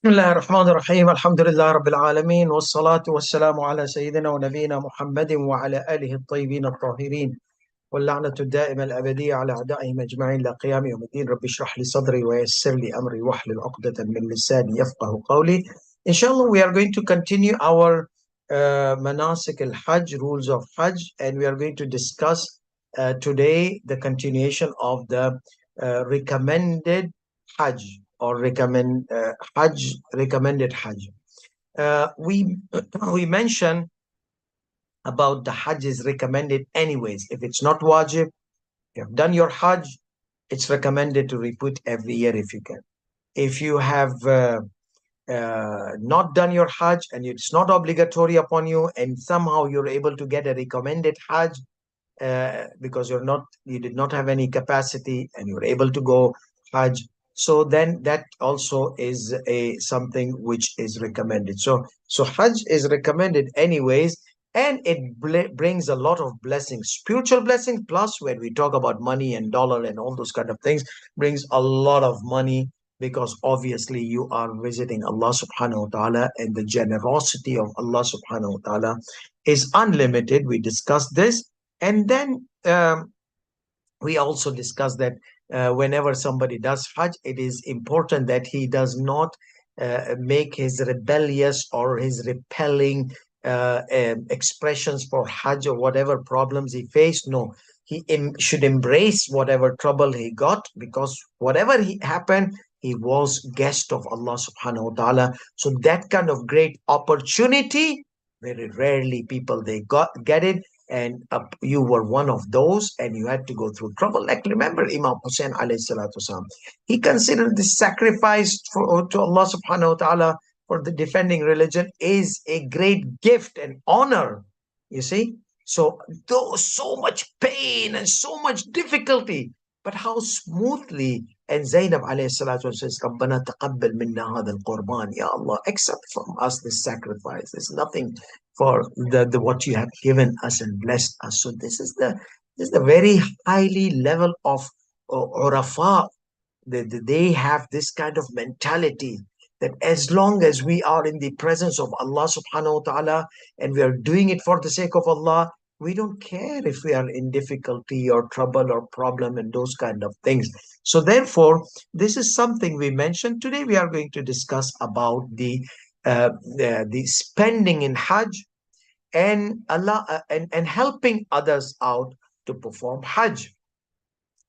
بسم الله الرحمن الرحيم الحمد لله رب العالمين والصلاة والسلام على سيدنا ونبينا محمد وعلى آله الطيبين الطاهرين واللعنة الدائمة الأبدية على أعدائهم أجمعين لا قيام يوم الدين. رب اشرح لي صدري ويسر لي أمري واحلل عقدة من لساني يفقه قولي. Inshallah, we are going to continue our manasik al-Hajj, rules of Hajj, and we are going to discuss today the continuation of the recommended Hajj or recommended Hajj. We mentioned about the Hajj is recommended anyways. If it's not wajib, you have done your Hajj, it's recommended to repeat every year if you can. If you have not done your Hajj and it's not obligatory upon you, and somehow you're able to get a recommended Hajj because you did not have any capacity and you're able to go Hajj, so then that also is a something which is recommended. So Hajj is recommended anyways, and it brings a lot of blessings, spiritual blessings, plus when we talk about money and dollar and all those kind of things, brings a lot of money, because obviously you are visiting Allah subhanahu wa ta'ala, and the generosity of Allah subhanahu wa ta'ala is unlimited. We discussed this. And then we also discussed that whenever somebody does Hajj, it is important that he does not make his rebellious or his repelling expressions for Hajj or whatever problems he faced. No, he should embrace whatever trouble he got, because whatever happened, he was guest of Allah subhanahu wa ta'ala. So that kind of great opportunity, very rarely people they get it, and you were one of those, and you had to go through trouble. Like, remember Imam Hussein alayhi salatu wasalam, he considered this sacrifice to Allah subhanahu wa ta'ala for the defending religion is a great gift and honor, you see. So though so much pain and so much difficulty, but how smoothly. And Zainab alayhi salatu wasalam says, "Rabbana taqabbal minna hadha al-qurban." Ya Allah, accept from us this sacrifice. There's nothing for the what you have given us and blessed us. So this is the very highly level of urafa. They have this kind of mentality that as long as we are in the presence of Allah subhanahu wa ta'ala and we are doing it for the sake of Allah, we don't care if we are in difficulty or trouble or problem and those kind of things. So therefore, this is something we mentioned. Today we are going to discuss about the spending in Hajj, and Allah and helping others out to perform Hajj.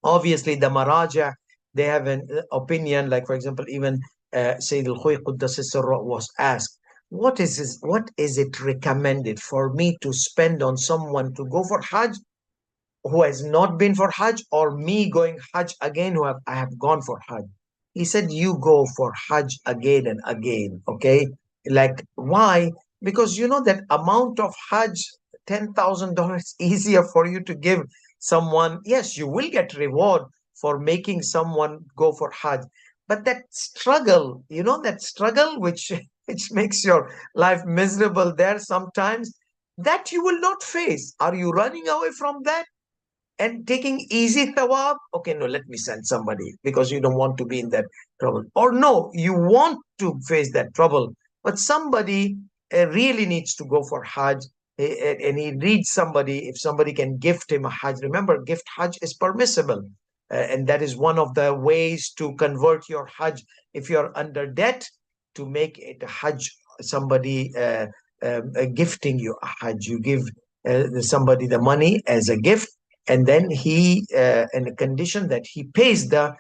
Obviously, the Maraja, they have an opinion. Like, for example, even Sayyid al-Khuy Quddasi Sirra was asked, what is it recommended for me to spend on someone to go for Hajj who has not been for Hajj, or me going Hajj again I have gone for Hajj? He said, you go for Hajj again and again, okay? Like, why? Because you know that amount of Hajj, $10,000, easier for you to give someone. Yes, you will get reward for making someone go for Hajj. But that struggle, that struggle which which makes your life miserable there sometimes, that you will not face. Are you running away from that and taking easy thawab? Okay, no, let me send somebody because you don't want to be in that trouble. Or no, you want to face that trouble, but somebody really needs to go for Hajj, and he needs somebody. If somebody can gift him a Hajj, remember, gift Hajj is permissible. And that is one of the ways to convert your Hajj. If you're under debt, to make it a Hajj, somebody gifting you a Hajj. You give somebody the money as a gift, and then he in a condition that he pays the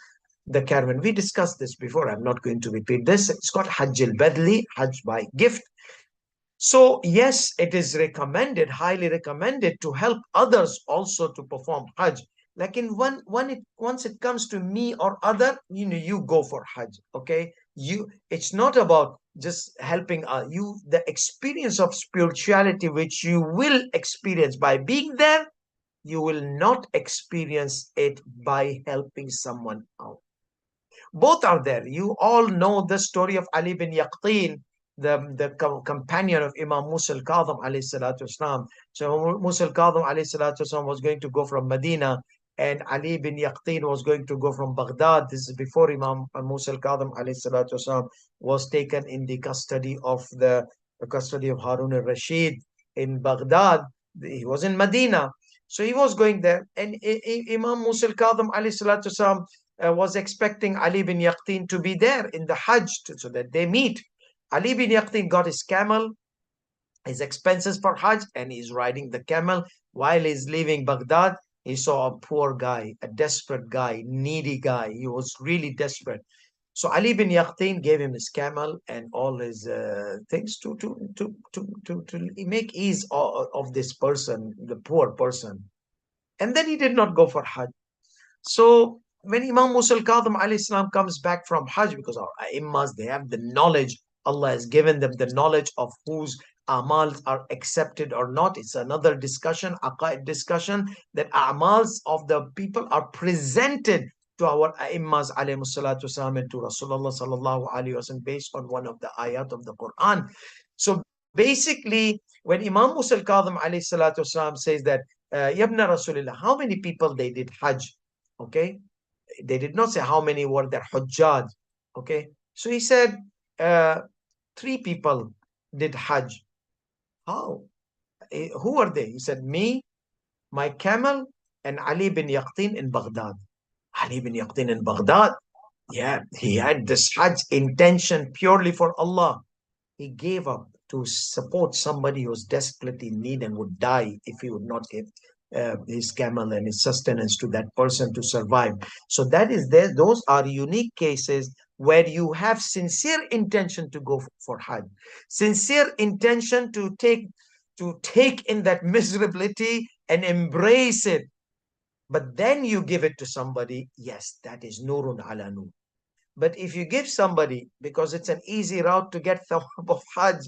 caravan. We discussed this before. I'm not going to repeat this. It's called Hajj al-Badli, Hajj by gift. So yes, it is recommended, highly recommended, to help others also to perform Hajj. Like, once it comes to me or other, you go for Hajj. Okay, it's not about just helping you. The experience of spirituality which you will experience by being there, you will not experience it by helping someone out. Both are there. You all know the story of Ali bin Yaqtin, the companion of Imam Musa al-Kadhim alayhi salatu wasalam. So Musa al-Kadhim alayhi salatu wasalam was going to go from Medina and Ali bin Yaqtin was going to go from Baghdad. This is before Imam Musa al-Kadhim alayhi salatu wasalam was taken in the custody of Harun al-Rashid in Baghdad. He was in Medina. So he was going there. And Imam Musa al-Kadhim alayhi salatu wasalam was expecting Ali bin Yaqtin to be there in the Hajj so that they meet. Ali bin Yaqtin got his camel, his expenses for Hajj, and he's riding the camel. While he's leaving Baghdad, he saw a poor guy, a desperate guy, needy guy. He was really desperate. So Ali bin Yaqtin gave him his camel and all his things to make ease of this person, the poor person. And then he did not go for Hajj. So when Imam Musa al-Kadhim alayhi salam comes back from Hajj, because our Imams, they have the knowledge, Allah has given them the knowledge of whose amals are accepted or not. It's another discussion, aqaid discussion, that amals of the people are presented to our Imams alayhi salatu wasalam and to Rasulullah sallallahu alayhi wasallam based on one of the ayat of the Quran. So basically, when Imam Musa al-Kadhim alayhi salatu wasalam says that, Yabna Rasulullah, how many people they did Hajj? Okay, they did not say how many were there Hujjaj. Okay, so he said, uh, three people did Hajj. How? Who are they? He said, me, my camel, and Ali bin Yaqtin in Baghdad. Ali bin Yaqtin in Baghdad. Yeah, he had this Hajj intention purely for Allah. He gave up to support somebody who was desperately in need and would die if he would not give his camel and his sustenance to that person to survive. So that is there. Those are unique cases where you have sincere intention to go for Hajj, sincere intention to take in that miserability and embrace it. But then you give it to somebody. Yes, that is nurun ala nur. But if you give somebody, because it's an easy route to get thawab of Hajj,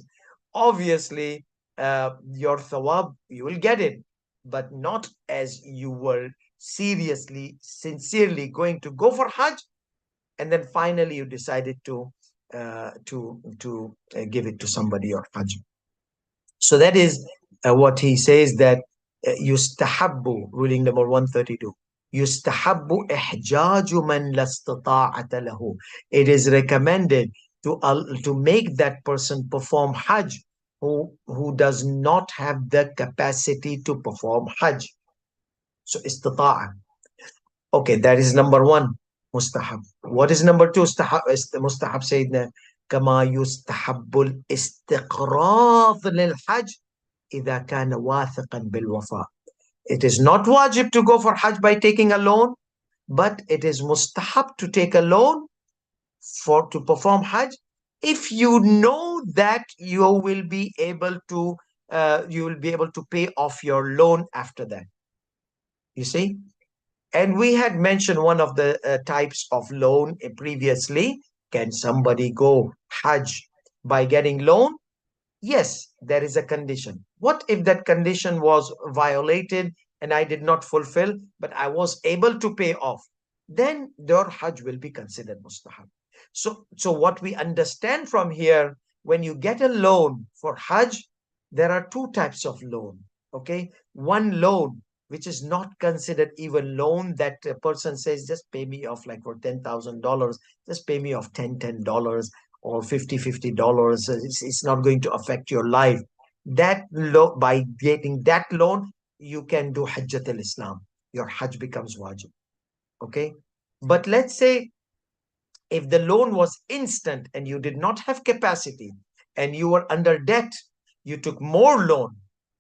obviously your thawab, you will get it, but not as you were seriously, sincerely going to go for Hajj, and then finally you decided to give it to somebody or Hajj. So that is what he says, that yustahabbu, ruling number 132. Yustahabbu ihjaju man la istata'ata lahu. It is recommended to make that person perform Hajj who does not have the capacity to perform Hajj. So istita'a. Okay, that is number one, mustahab. What is number two? Mustahab Sayyidina. كما يستحب الاستقراض للحج إذا كان واثقا بالوفاء. It is not wajib to go for Hajj by taking a loan, but it is mustahab to take a loan to perform Hajj if you know that you will be able to pay off your loan after that. You see? And we had mentioned one of the types of loan previously. Can somebody go Hajj by getting loan? Yes, there is a condition. What if that condition was violated and I did not fulfill, but I was able to pay off? Then your Hajj will be considered mustahab. So what we understand from here, when you get a loan for Hajj, there are two types of loan. Okay, one loan which is not considered even loan, that a person says, just pay me off like for $10,000, just pay me off $10 or $50. It's not going to affect your life. That by getting that loan, you can do Hajjat al-Islam. Your Hajj becomes wajib. Okay. But let's say if the loan was instant and you did not have capacity and you were under debt, you took more loan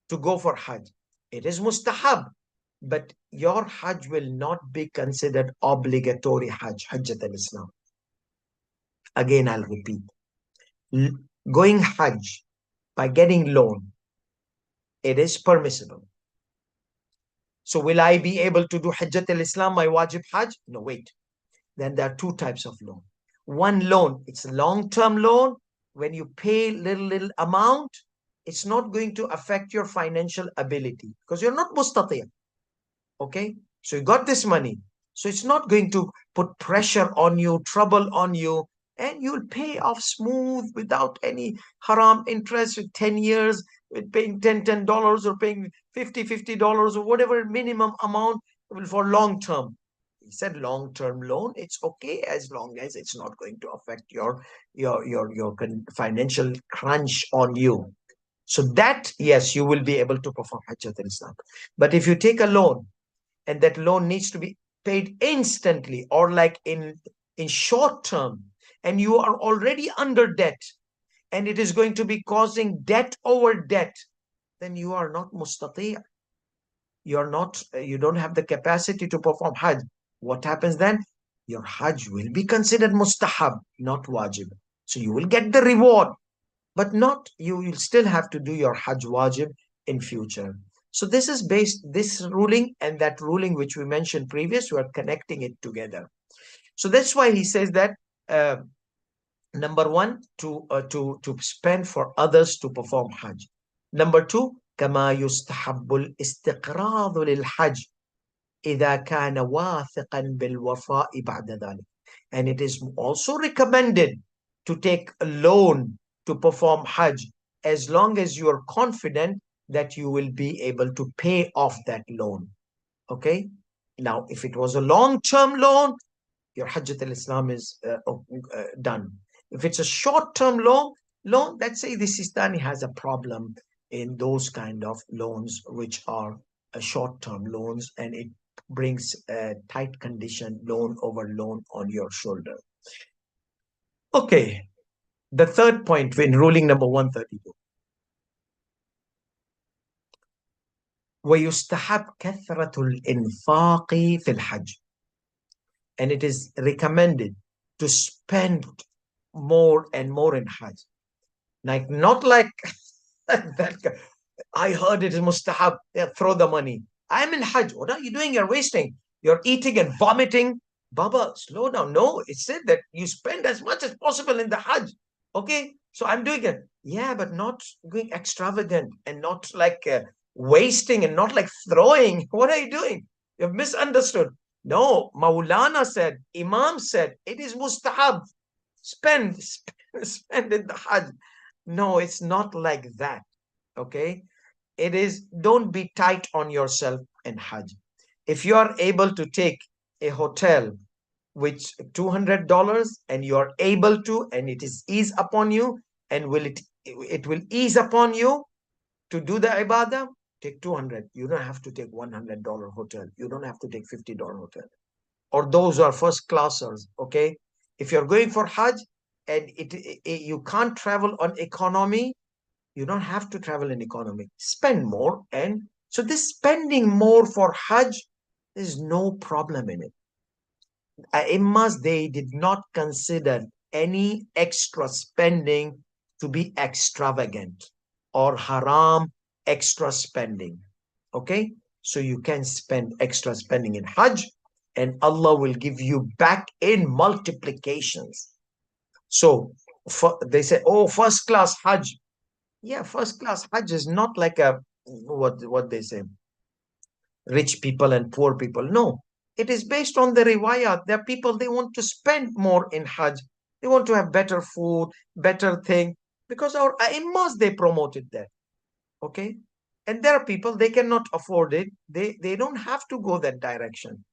to go for Hajj. It is mustahab, but your Hajj will not be considered obligatory Hajj, Hajjat al-Islam. Again, I'll repeat. Going Hajj by getting loan, it is permissible. So will I be able to do Hajjat al-Islam, my wajib Hajj? No, wait. Then there are two types of loan. One loan, it's a long-term loan. When you pay little amount, it's not going to affect your financial ability because you're not mustati'. Okay, so you got this money, so it's not going to put pressure on you, trouble on you, and you'll pay off smooth without any haram interest with 10 years, with paying $10 or paying $50 or whatever minimum amount. Well, for long term. He said long term loan, it's okay as long as it's not going to affect your financial crunch on you. So that, yes, you will be able to perform Hajj al-Islam. But if you take a loan and that loan needs to be paid instantly or like in short term, and you are already under debt, and it is going to be causing debt over debt, then you are not mustati'. You're not, you don't have the capacity to perform Hajj. What happens then? Your Hajj will be considered mustahab, not wajib. So you will get the reward, but not, you will still have to do your Hajj wajib in future. So this is based, this ruling and that ruling which we mentioned previous, we are connecting it together. So that's why he says that uh, number one, to spend for others to perform Hajj. Number two, كما يستحب الاستقراض للحج إذا كان واثقا بالوفاء بعد ذلك. And it is also recommended to take a loan to perform Hajj as long as you are confident that you will be able to pay off that loan. Okay? Now, if it was a long-term loan, your Hajjat al-Islam is done. If it's a short-term loan, let's say the Sistani has a problem in those kind of loans, which are short-term loans, and it brings a tight condition, loan over loan on your shoulder. Okay, the third point in ruling number 132. ويستحب كثرة الإنفاق في الحج. And it is recommended to spend more and more in Hajj. Like, not like that. I heard it is mustahab. Yeah, throw the money. I'm in Hajj. What are you doing? You're wasting. You're eating and vomiting. Baba, slow down. No, it said that you spend as much as possible in the Hajj. Okay, so I'm doing it. Yeah, but not going extravagant and not like wasting and not like throwing. What are you doing? You've misunderstood. No, Maulana said, Imam said, it is mustahab. Spend in the Hajj. No, it's not like that. Okay, it is, don't be tight on yourself in Hajj. If you are able to take a hotel which $200 and you are able to, and it is ease upon you, and it will ease upon you to do the ibadah, take 200. You don't have to take $100 hotel. You don't have to take $50 hotel. Or those who are first classers, okay? If you're going for Hajj and you can't travel on economy, you don't have to travel in economy. Spend more. And so this spending more for Hajj, there's no problem in it. Imams, they did not consider any extra spending to be extravagant or haram extra spending. Okay? So you can spend extra spending in Hajj and Allah will give you back in multiplications. So they say, oh, first class Hajj. Yeah, first class Hajj is not like a, what they say, rich people and poor people. No, it is based on the riwayat. There are people, they want to spend more in Hajj. They want to have better food, better thing, because our imams, they promoted that. Okay. And there are people, they cannot afford it. They don't have to go that direction.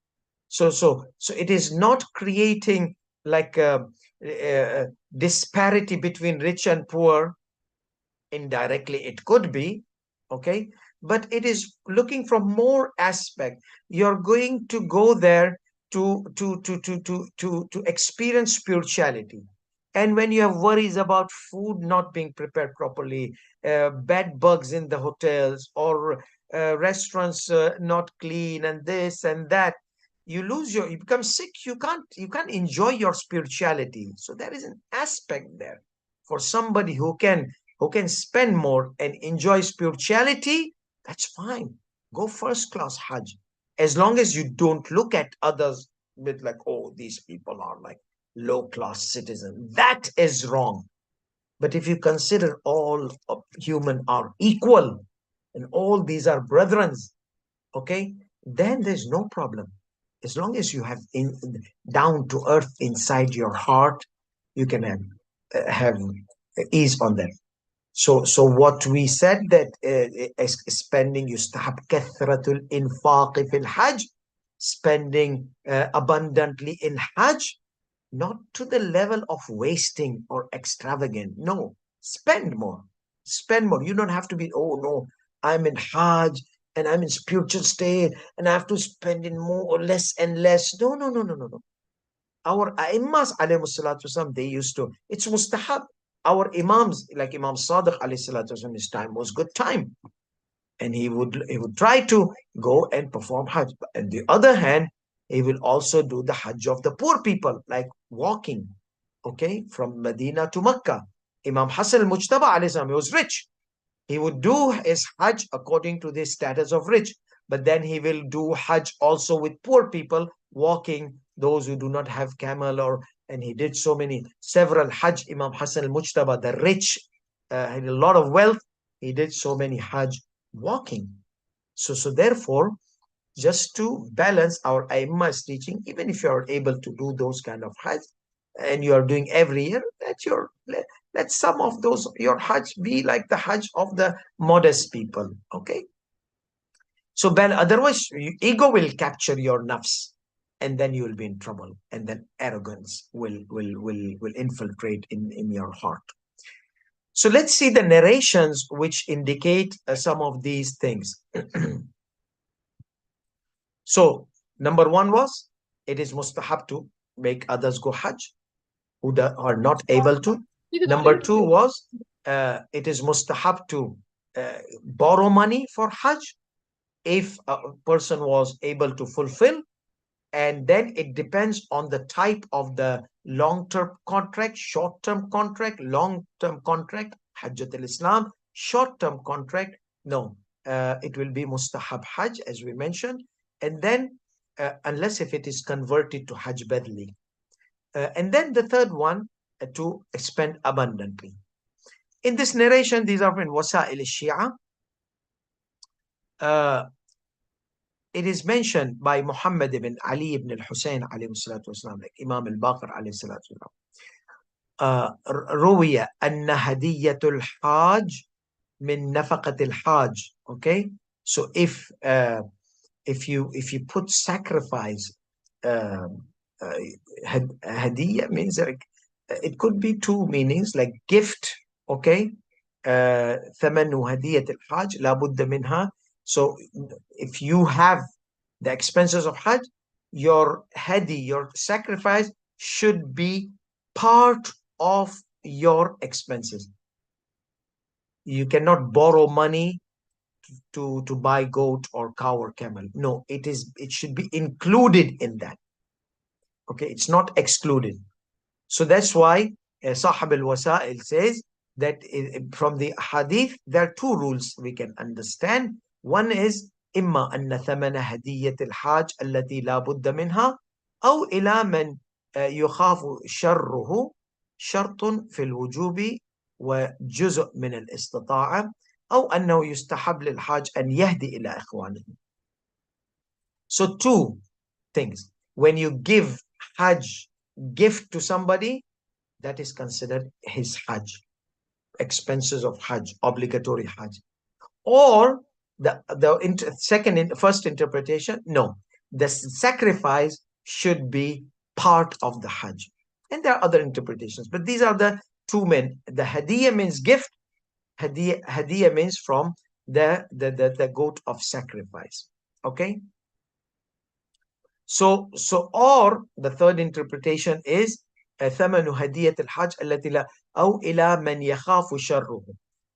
So it is not creating like a disparity between rich and poor. Indirectly it could be, okay, but it is looking from more aspect. You're going to go there to experience spirituality, and when you have worries about food not being prepared properly, bed bugs in the hotels, or restaurants not clean, and this and that, you become sick. You can't enjoy your spirituality. So there is an aspect there for somebody who can spend more and enjoy spirituality. That's fine. Go first class Hajj. As long as you don't look at others with like, oh, these people are like low class citizens. That is wrong. But if you consider all of human are equal and all these are brethren, okay, then there's no problem. As long as you have down to earth inside your heart, you can have ease on them. So what we said that spending yustahab kathratul infaq fil hajj, spending abundantly in Hajj, not to the level of wasting or extravagant. No, spend more. Spend more. You don't have to be, oh no, I'm in Hajj and I'm in spiritual state and I have to spend in more or less and less. No, no, no, no, no, no. Our Imams, alayhi salatu wasalam, they used to, it's mustahab. Our Imams, like Imam Sadiq, alayhi salatu wasalam, his time was good time. And he would try to go and perform Hajj. But on the other hand, he will also do the Hajj of the poor people, like walking, okay, from Medina to Mecca. Imam Hassan al-Mujtaba alayhi salam, he was rich. He would do his Hajj according to the status of rich, but then he will do Hajj also with poor people walking, those who do not have camel or, and he did several Hajj. Imam Hassan al-Mujtaba, the rich, had a lot of wealth. He did so many Hajj walking. So therefore, just to balance our Aimma's teaching, even if you are able to do those kind of Hajj, and you are doing every year, let some of those your Hajj be like the Hajj of the modest people. Okay. So otherwise, ego will capture your nafs, and then you will be in trouble, and then arrogance will infiltrate in your heart. So let's see the narrations which indicate some of these things. So number one was, it is mustahab to make others go Hajj who are not able to. Number two was, it is mustahab to borrow money for Hajj if a person was able to fulfill. And then it depends on the type of the long-term contract, short-term contract, long-term contract, Hajjat al-Islam, short-term contract. No, it will be mustahab Hajj, as we mentioned. And then, unless if it is converted to Hajj badly. And then the third one, to spend abundantly. In this narration, these are in Wasa'il al-Shia. It is mentioned by Muhammad ibn Ali ibn al-Hussein alayhi salatu wasalam, like Imam al-Baqir alayhi salatu wasalam. روي أن هدية الحاج من نفقة الحاج. Okay, so if you put sacrifice, hadiyah means like, it could be two meanings, like gift. Okay, ثمن هدية الحاج لا بد منها. So if you have the expenses of Hajj, your hadi, your sacrifice, should be part of your expenses. You cannot borrow money to buy goat or cow or camel. No, it should be included in that. Okay, it's not excluded. So that's why Sahib al-Wasa'il says that from the hadith, there are two rules we can understand. One is, إما أن ثمن هدية الحاج التي لا بد منها أو إلى من يخاف شره شرط في الوجوب وجزء من الاستطاعة أو أنه يستحب للحاج أن يهدي إلى إخوانه. So two things. When you give Hajj gift to somebody, that is considered his Hajj, expenses of Hajj, obligatory Hajj. Or first interpretation, no, the sacrifice should be part of the Hajj. And there are other interpretations, but these are the two main. The Hadiyah means gift. Hadiyah means from the goat of sacrifice. Okay. So or the third interpretation is ثمن هدية الحج التي لا أو إلى من يخاف شره.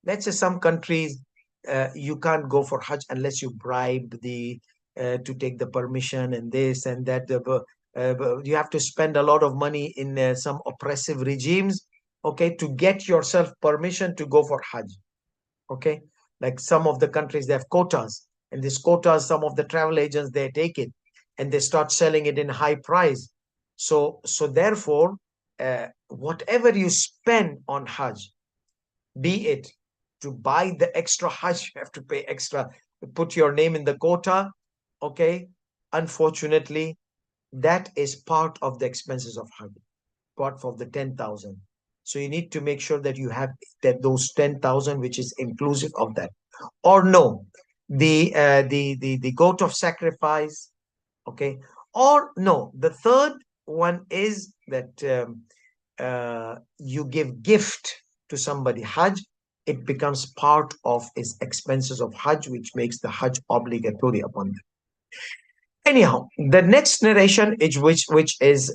Let's say some countries you can't go for Hajj unless you bribe to take the permission and this and that. You have to spend a lot of money in some oppressive regimes, okay, to get yourself permission to go for Hajj. Okay, like some of the countries, they have quotas, and these quotas, some of the travel agents, they take it and they start selling it in high price. So therefore, whatever you spend on Hajj, be it to buy the extra Hajj, you have to pay extra, put your name in the quota. Okay, unfortunately, that is part of the expenses of Hajj, part of the 10,000. So you need to make sure that you have those 10,000, which is inclusive of that. Or no, the goat of sacrifice, Okay. Or no, the third one is that you give gift to somebody. Hajj, it becomes part of his expenses of Hajj, which makes the Hajj obligatory upon them. Anyhow, the next narration is which is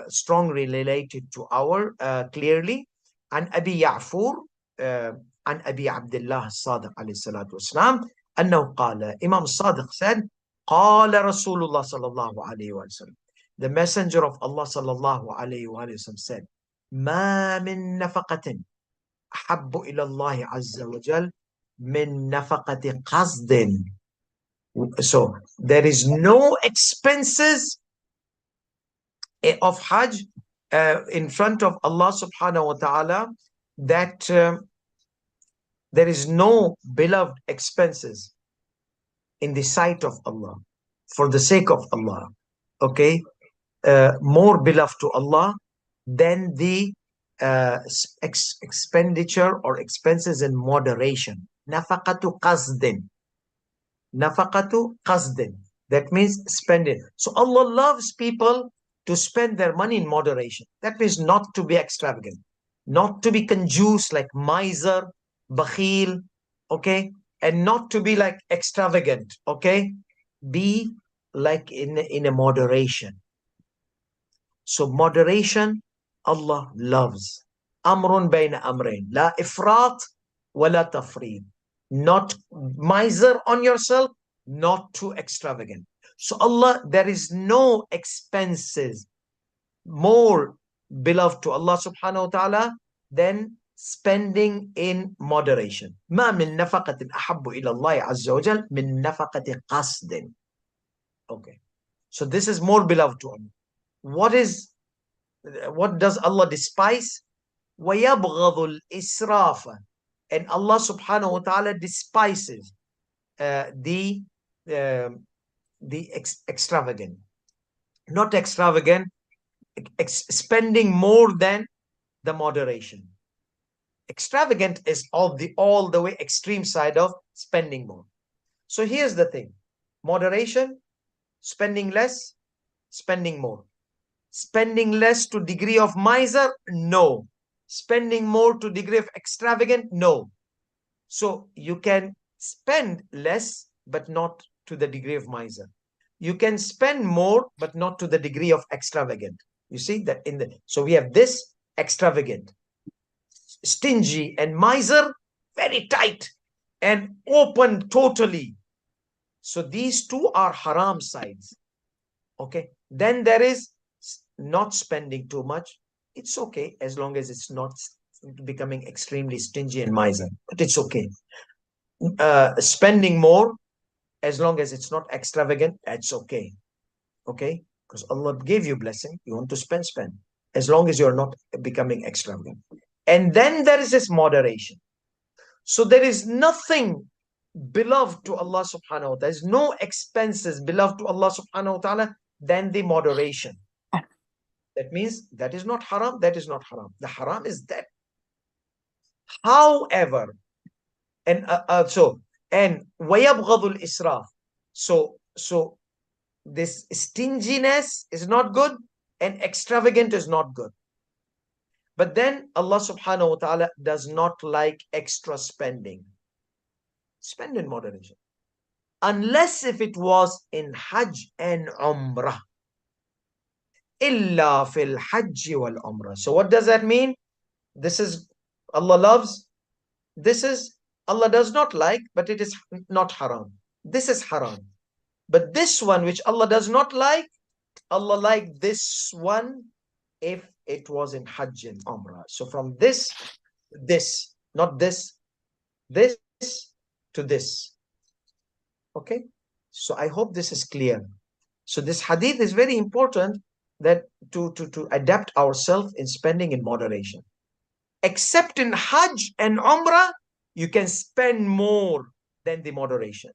strongly related to our clearly, an Abi Ya'fur, uh, an Abi Abdullah Sadiq alayhi salatu wasalam, أنه قال, Imam Sadiq said, قال رسول الله صلى الله عليه وسلم, the messenger of Allah صلى الله عليه وسلم said, ما من نفقة أحب إلى الله عز وجل من نفقة قصد. So there is no expenses of Hajj in front of Allah subhanahu wa ta'ala that there is no beloved expenses in the sight of Allah for the sake of Allah. Okay, more beloved to Allah than the expenditure or expenses in moderation. Nafaqatu qasdin. Nafaqatu qasdin. That means spending. So Allah loves people to spend their money in moderation. That means not to be extravagant, not to be conjuice like miser, bakhil, okay, and not to be like extravagant, okay. Be like in a moderation. So moderation, Allah loves. Amrun bayna amrain. La ifrat wa la tafreed. Not miser on yourself, not too extravagant. So Allah, there is no expenses more beloved to Allah subhanahu wa ta'ala than spending in moderation. ما من نفقة أحب إلى الله عز وجل من نفقة قصد. Okay. So this is more beloved to Allah. What does Allah despise? وَيَبْغَضُ الْإِسْرَافَ. And Allah subhanahu wa ta'ala despises the extravagant. Not extravagant, spending more than the moderation. Extravagant is all the way extreme side of spending more. So here's the thing. Moderation, spending less, spending more. Spending less to degree of miser? No. Spending more to degree of extravagant? No. So you can spend less, but not to the degree of miser. You can spend more, but not to the degree of extravagant. You see that so we have this extravagant, stingy, and miser, very tight and open totally. So these two are haram sides. Okay. Then there is not spending too much. It's okay as long as it's not becoming extremely stingy and miser, but it's okay. Spending more, as long as it's not extravagant, that's okay. Okay, because Allah gave you blessing, you want to spend, as long as you're not becoming extravagant. And then there is this moderation. So there is nothing beloved to Allah subhanahu wa ta'ala. There's no expenses beloved to Allah subhanahu wa ta'ala than the moderation. That means that is not haram, that is not haram. The haram is that. However, and وَيَبْغَضُ الْإِسْرَافِ. So this stinginess is not good and extravagant is not good. But then Allah subhanahu wa ta'ala does not like extra spending. Spend in moderation. Unless if it was in Hajj and Umrah. Illa fil Hajj wal Umrah. So what does that mean? This is Allah loves. This is Allah does not like, but it is not haram. This is haram. But this one which Allah does not like, Allah liked this one if it was in Hajj and Umrah. So from this, not this to this. Okay? So I hope this is clear. So this hadith is very important, that to adapt ourselves in spending in moderation. Except in Hajj and Umrah, you can spend more than the moderation,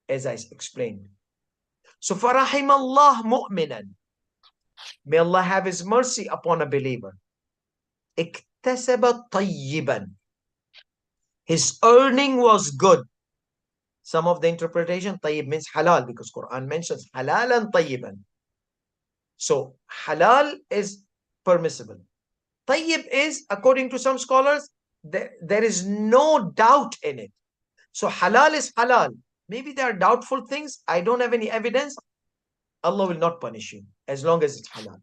as I explained. So فَرَحِمَ اللَّهُ مُؤْمِنًا. May Allah have His mercy upon a believer. اكتسب طيبا. His earning was good. Some of the interpretation, tayyib means halal, because Quran mentions halalan tayyiban. So halal is permissible. Tayyib is, according to some scholars, there is no doubt in it. So halal is halal. Maybe there are doubtful things. I don't have any evidence. Allah will not punish you as long as it's halal.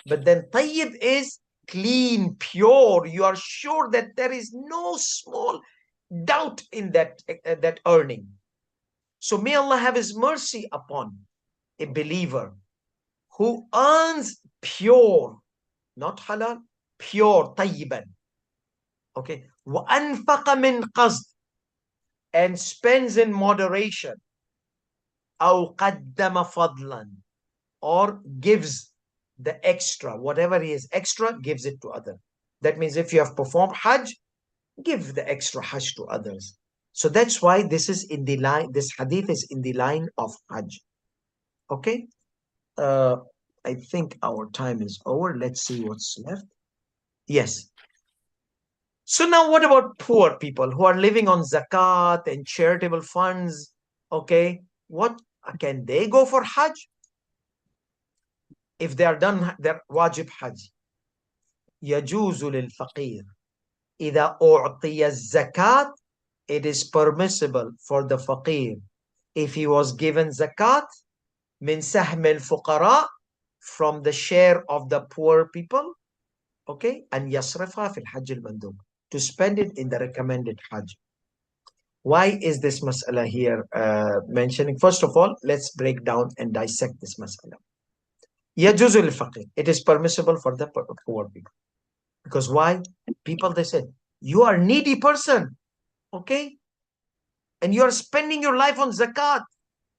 But then tayyib is clean, pure. You are sure that there is no small doubt in that earning. So may Allah have His mercy upon a believer who earns pure, not halal, pure, tayyiban. Okay. وَأَنْفَقَ مِنْ قَصْدٍ, and spends in moderation. أَوْ قَدَّمَ فَضْلًا, or gives the extra. Whatever he is extra, gives it to others. That means if you have performed Hajj, give the extra Hajj to others. So that's why this is in the line, this hadith is in the line of Hajj. Okay. Uh, I think our time is over. Let's see what's left. Yes. So now what about poor people who are living on zakat and charitable funds? Okay. What can they go for Hajj? If they are done their wajib Hajj. يجوز للفقير إذا أعطي الزكاة, it is permissible for the faqir if he was given zakat من سهم الفقراء, from the share of the poor people, okay, and يصرفها في الحج المندوب, to spend it in the recommended Hajj. Why is this mas'ala here mentioning? First of all, let's break down and dissect this mas'ala. يجوز للفقير, it is permissible for the poor people. Because why? People, they said, you are a needy person, okay? And you are spending your life on zakat.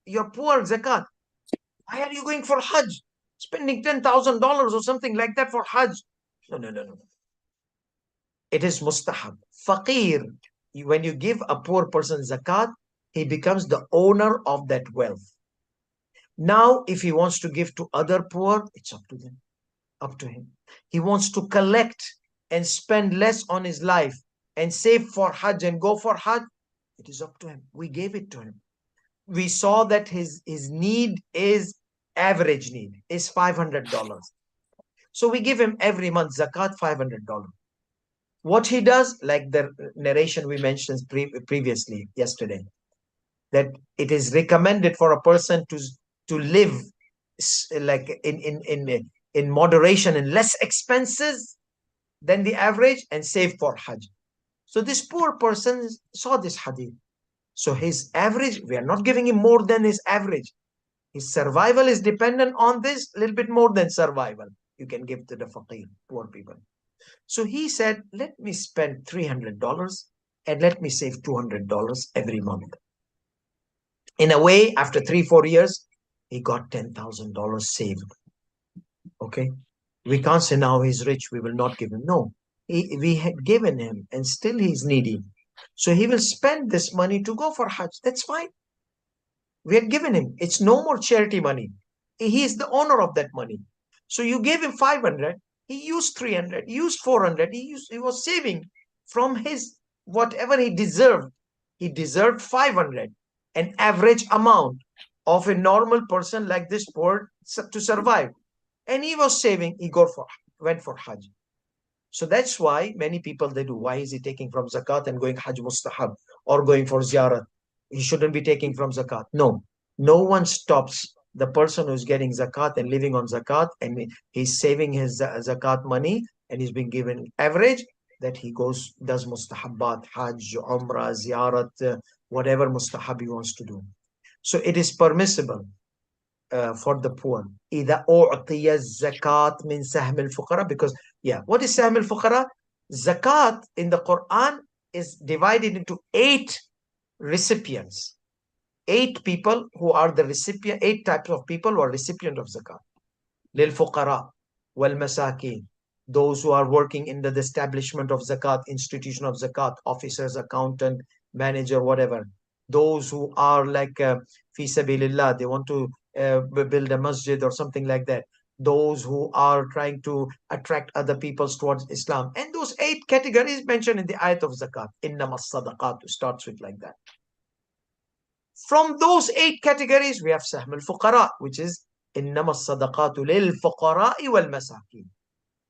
You're poor, zakat. Why are you going for Hajj? Spending $10,000 or something like that for Hajj? No, no, no, no. It is mustahab. Faqir, when you give a poor person zakat, he becomes the owner of that wealth. Now, if he wants to give to other poor, it's up to them, up to him. He wants to collect and spend less on his life and save for Hajj and go for Hajj, it is up to him. We gave it to him. We saw that his need is average need is $500. So we give him every month zakat $500. What he does, like the narration we mentioned previously yesterday, that it is recommended for a person to live like in moderation and less expenses than the average and save for Hajj. So this poor person saw this hadith. So his average, we are not giving him more than his average. His survival is dependent on this, a little bit more than survival. You can give to the faqir, poor people. So he said, let me spend $300 and let me save $200 every month. In a way, after 3-4 years, he got $10,000 saved. Okay. We can't say now he's rich, we will not give him. No, we had given him and still he's needy. So he will spend this money to go for Hajj. That's fine. We had given him. It's no more charity money. He is the owner of that money. So you gave him 500. He used 300. He used 400. He was saving from his whatever he deserved. He deserved 500, an average amount of a normal person like this poor to survive. And he was saving. He went for Hajj. So that's why many people, they do. Why is he taking from zakat and going Hajj mustahab or going for ziyarat? He shouldn't be taking from zakat. No, no one stops the person who's getting zakat and living on zakat and he's saving his zakat money and he's been given average, that he goes, does mustahabbat, Hajj, Umrah, ziyarat, whatever mustahab he wants to do. So it is permissible for the poor. إذا أعطي الزكاة من سهم الفقراء, because what is سهم الفقراء? Zakat in the Quran is divided into 8 recipients. 8 people who are the recipient, 8 types of people who are recipient of zakat. للفقراء والمساكين, those who are working in the establishment of zakat, institution of zakat, officers, accountant, manager, whatever. Those who are like fi sabilillah, they want to build a masjid or something like that. Those who are trying to attract other peoples towards Islam. And those 8 categories mentioned in the ayat of zakat. Innama sadaqat starts with like that. From those 8 categories, we have Sahm al-Fuqara, which is إنما الصدقات للفقراء والمساكين.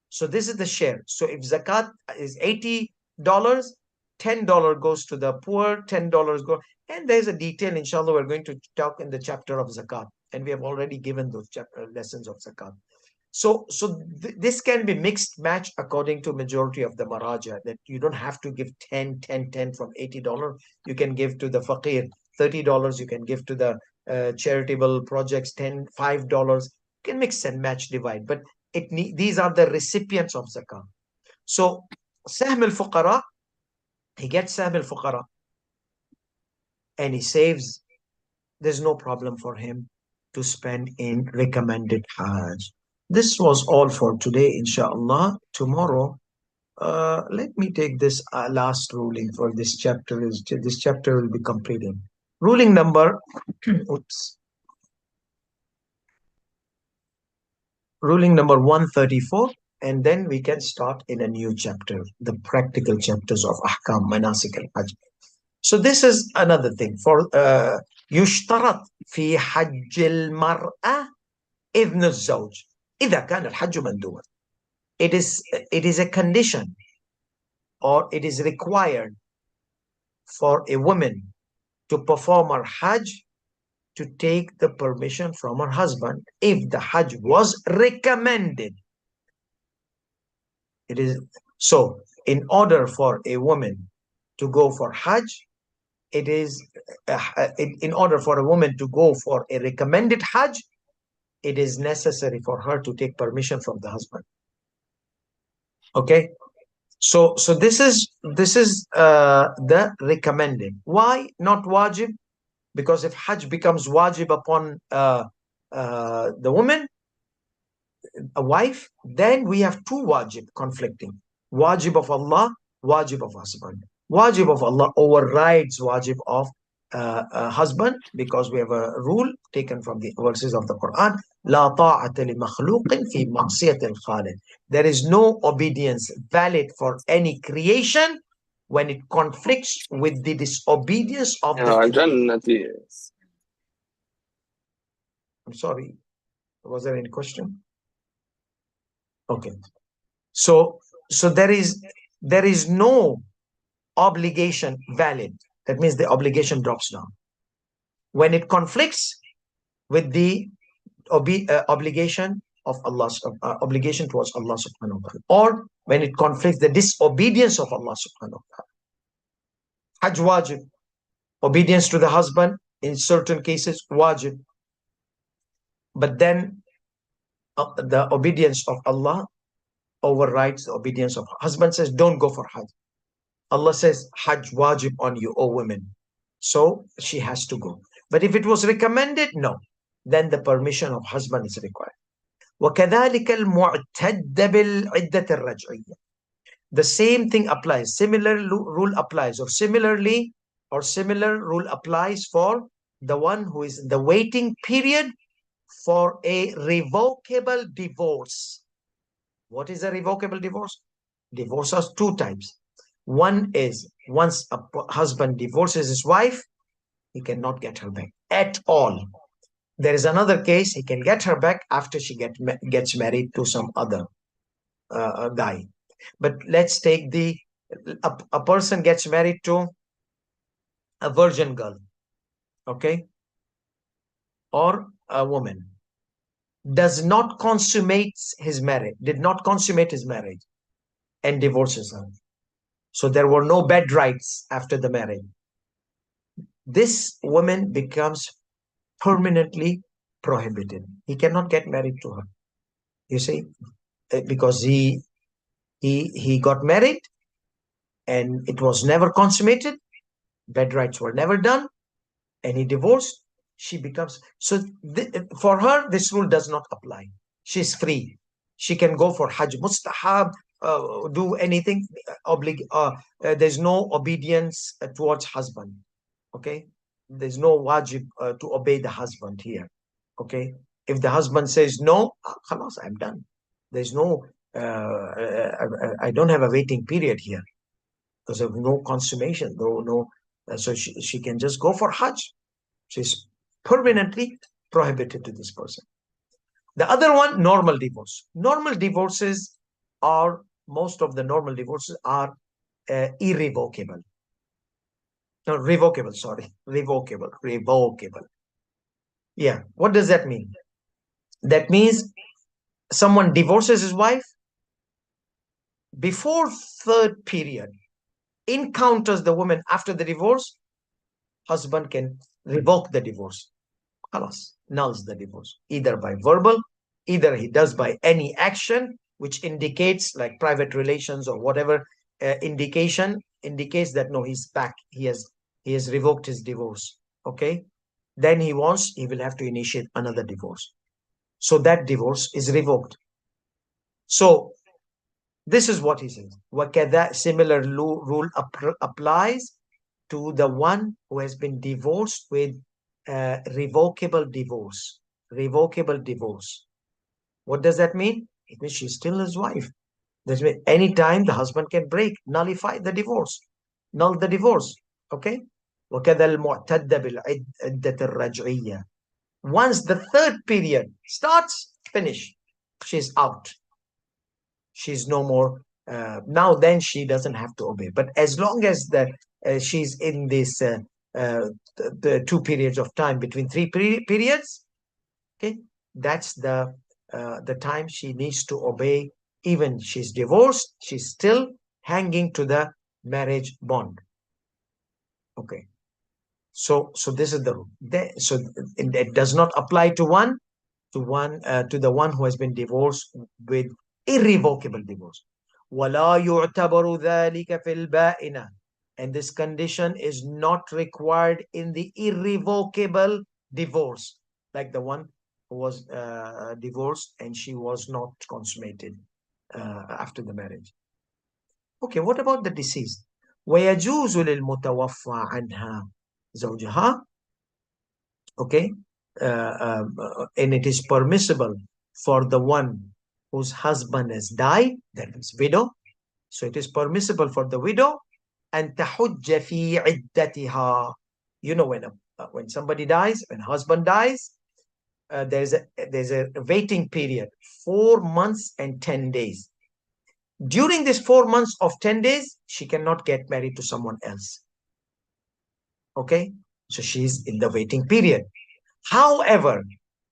So this is the share. So if zakat is $80, $10 goes to the poor, $10 go. And there's a detail, inshallah, we're going to talk in the chapter of zakat. And we have already given those lessons of zakat. So this can be mixed match according to majority of the maraja, that you don't have to give 10, 10, 10 from $80. You can give to the faqir $30. You can give to the charitable projects $5. You can mix and match, divide. But these are the recipients of zakah. So Sahm al-Fuqara, he gets Sahm al-Fuqara and he saves. There's no problem for him to spend in recommended Hajj. This was all for today, inshallah. Tomorrow, let me take this last ruling for this chapter. This chapter will be completed. Ruling number, oops. Ruling number 134, and then we can start in a new chapter, the practical chapters of Ahkam Manasik al-Hajj. So this is another thing. For يشترط في حج المرأة إذن الزوج إذا كان الحج مندوبا. It is a condition, or it is required for a woman to perform her Hajj to take the permission from her husband if the Hajj was recommended. It is so. In order for a woman to go for Hajj, it is in order for a woman to go for a recommended Hajj, it is necessary for her to take permission from the husband. Okay, so this is the recommended. Why not wajib? Because if Hajj becomes wajib upon the woman, a wife, then we have two wajib conflicting. Wajib of Allah, wajib of husband. Wajib of Allah overrides wajib of husband, because we have a rule taken from the verses of the Quran. لا طاعة لمخلوق في معصية الخالق. There is no obedience valid for any creation when it conflicts with the disobedience of the creator. I'm sorry, was there any question? Okay, so there is no obligation valid. That means the obligation drops down when it conflicts with the obligation of Allah's obligation towards Allah subhanahu wa ta'ala, or when it conflicts the disobedience of Allah subhanahu wa ta'ala. Hajj wajib, obedience to the husband in certain cases wajib, but then the obedience of Allah overrides the obedience of husband. Says don't go for Hajj. Allah says Hajj wajib on you, O women, so she has to go. But if it was recommended, no, then the permission of husband is required. وَكَذَلِكَ الْمُعْتَدَّ بِالْعِدَّةِ الرَّجْعِيَّةِ. The same thing applies. Similar rule applies, or similar rule applies for the one who is in the waiting period for a revocable divorce. What is a revocable divorce? Divorce has two types. One is once a husband divorces his wife, he cannot get her back at all. There is another case, he can get her back after she gets married to some other guy. But let's take a person gets married to a virgin girl, okay, or a woman, does not consummate his marriage, did not consummate his marriage, and divorces her. So there were no bed rights after the marriage. This woman becomes permanently prohibited. He cannot get married to her. You see, because he got married and it was never consummated, bed rights were never done, and he divorced. She becomes, so for her this rule does not apply. She's free. She can go for Hajj mustahab, do anything. There's no obedience towards husband. Okay, there's no wajib to obey the husband here. Okay, if the husband says no, khalas, I'm done. There's no I don't have a waiting period here because of no consummation, so she can just go for Hajj. She's permanently prohibited to this person. The other one, normal divorce. Normal divorces are, most of the normal divorces are irrevocable. No, revocable, sorry. Revocable. Yeah. What does that mean? That means someone divorces his wife before third period, encounters the woman after the divorce, husband can revoke the divorce. Halas, nulls the divorce, either by verbal, either he does by any action which indicates, like private relations or whatever indication indicates that no, he's back, he has revoked his divorce. Okay, then he will have to initiate another divorce. So that divorce is revoked. So this is what he says. وَكَذَا, similar rule applies to the one who has been divorced with revocable divorce. Revocable divorce. What does that mean? It means she's still his wife. That means anytime the husband can break, nullify the divorce, null the divorce. Okay? وَكَذَا الْمُعْتَدَّ بِالْعِدَّةِ الرَّجْعِيَّةِ. Once the third period starts, finish. She's out. She's no more. Now then she doesn't have to obey. But as long as she's in this the two periods of time between three periods, okay, that's the time she needs to obey. Even she's divorced, she's still hanging to the marriage bond. Okay. So this is the rule. So it does not apply to the one who has been divorced with irrevocable divorce. وَلَا يُعْتَبَرُ ذَلِكَ فِي الْبَائِنَةِ. And this condition is not required in the irrevocable divorce, like the one who was divorced and she was not consummated after the marriage. Okay, what about the deceased? وَيَجُوزُ لِلْمُتَوَفَّى عَنْهَا زَوْجَهَا. Okay, and it is permissible for the one whose husband has died, that is widow. So it is permissible for the widow and تحج في عدتها. You know, when somebody dies, when husband dies, there's a waiting period, 4 months and 10 days. During this 4 months of 10 days, she cannot get married to someone else. Okay, so she's in the waiting period. However,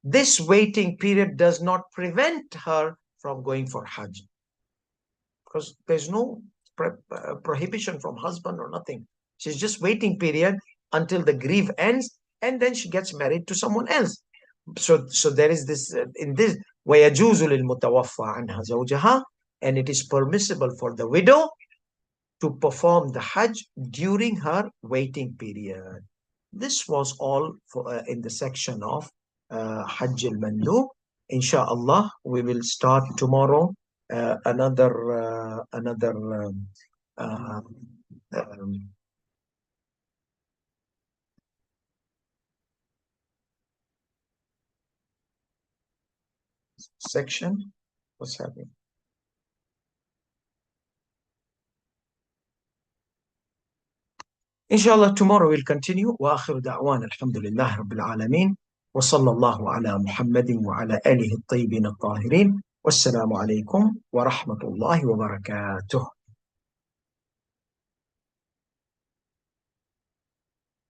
this waiting period does not prevent her from going for Hajj, because there's no prohibition from husband or nothing. She's just waiting period until the grief ends, and then she gets married to someone else. So there is this in this وَيَجُوزُ لِلْمُتَوَفَّى عَنْهَا زَوْجَهَا, and it is permissible for the widow to perform the Hajj during her waiting period. This was all for, in the section of Hajj al-Mandub. Inshallah, we will start tomorrow another um, section. What's happening? Inshallah, tomorrow we'll continue. وآخر دعوانا الحمد لله رب العالمين وصلى الله على محمد وعلى آله الطيبين الطاهرين والسلام عليكم ورحمة الله وبركاته.